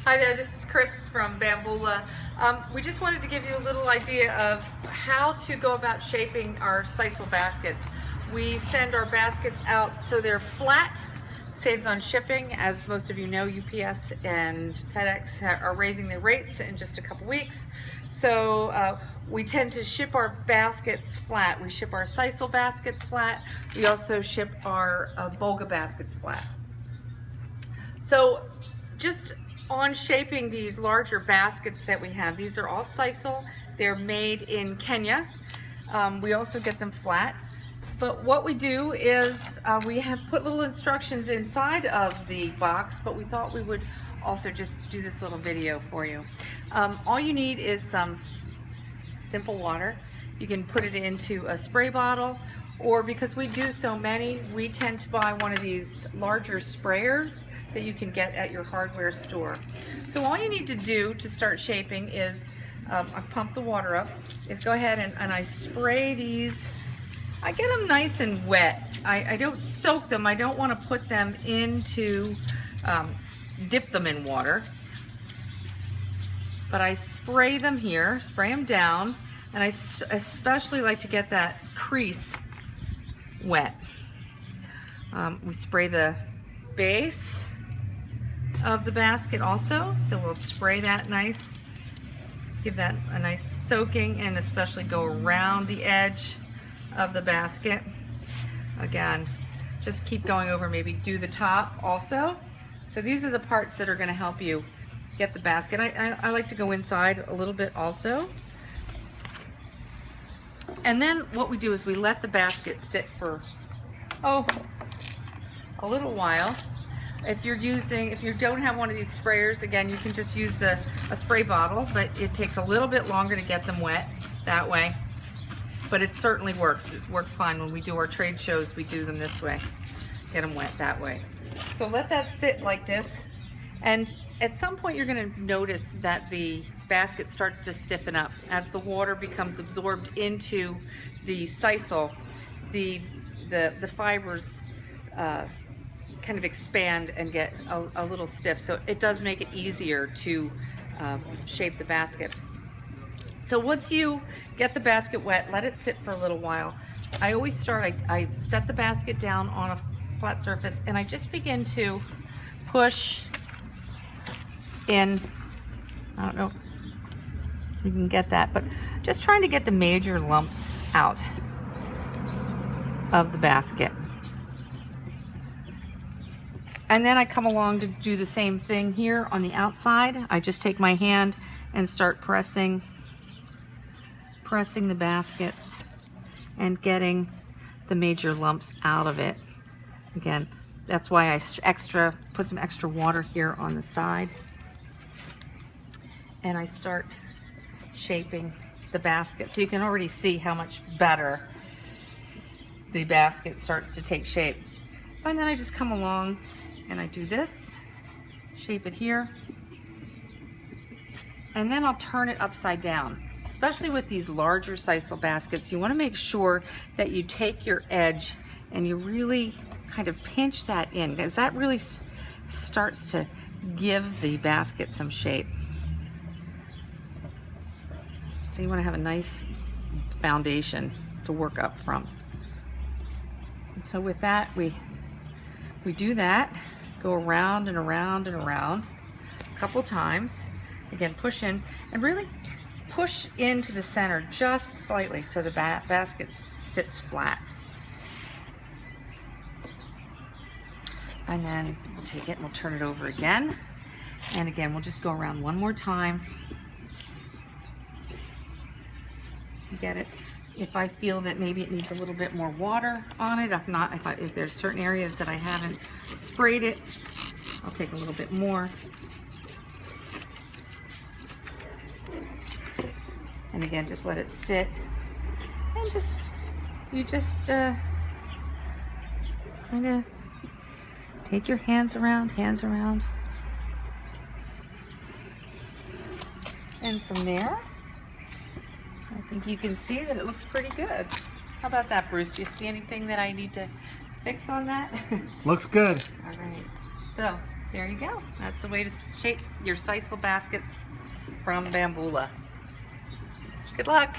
Hi there, this is Kris from Bamboola. We just wanted to give you a little idea of how to go about shaping our sisal baskets. We send our baskets out so they're flat, saves on shipping. As most of you know, UPS and FedEx are raising their rates in just a couple weeks. So we tend to ship our baskets flat. We ship our sisal baskets flat. We also ship our Bolga baskets flat. So just on shaping these larger baskets that we have, these are all sisal. They're made in Kenya. We also get them flat. But what we do is we have put little instructions inside of the box, but we thought we would also just do this little video for you. All you need is some simple water. You can put it into a spray bottle, or because we do so many, we tend to buy one of these larger sprayers that you can get at your hardware store. So all you need to do to start shaping is, I pump the water up, is go ahead and I spray these. I get them nice and wet. I don't soak them. I don't want to put them into, dip them in water. But I spray them here, spray them down, and I especially like to get that crease wet. We spray the base of the basket also, so we'll spray that nice, give that a nice soaking, and especially go around the edge of the basket. Again, just keep going over, maybe do the top also. So these are the parts that are going to help you get the basket. I like to go inside a little bit also. And then what we do is we let the basket sit for, a little while. If you don't have one of these sprayers, again, you can just use a spray bottle, but it takes a little bit longer to get them wet that way. But it certainly works. It works fine. When we do our trade shows, we do them this way. Get them wet that way. So let that sit like this. And at some point you're going to notice that the basket starts to stiffen up. As the water becomes absorbed into the sisal, the fibers kind of expand and get a little stiff. So it does make it easier to shape the basket. So once you get the basket wet, let it sit for a little while. I always start, I set the basket down on a flat surface and I just begin to push in. I don't know if you can get that, but just trying to get the major lumps out of the basket. And then I come along to do the same thing here on the outside. I just take my hand and start pressing the baskets and getting the major lumps out of it. Again, that's why I put some extra water here on the side. And I start shaping the basket. So you can already see how much better the basket starts to take shape. And then I just come along and I do this, shape it here, and then I'll turn it upside down. Especially with these larger sisal baskets, you want to make sure that you take your edge and you really kind of pinch that in, because that really starts to give the basket some shape. So you want to have a nice foundation to work up from. And so with that, we do that, go around and around and around a couple times. Again, push in and really push into the center just slightly so the basket sits flat. And then we'll take it and we'll turn it over again. And again, we'll just go around one more time. You get it? If I feel that maybe it needs a little bit more water on it, if there's certain areas that I haven't sprayed it, I'll take a little bit more. And again, just let it sit. And you just kind of take your hands around. And from there, I think you can see that it looks pretty good. How about that, Bruce? Do you see anything that I need to fix on that? Looks good. All right. So There you go. That's the way to shape your sisal baskets from Bambula. Good luck.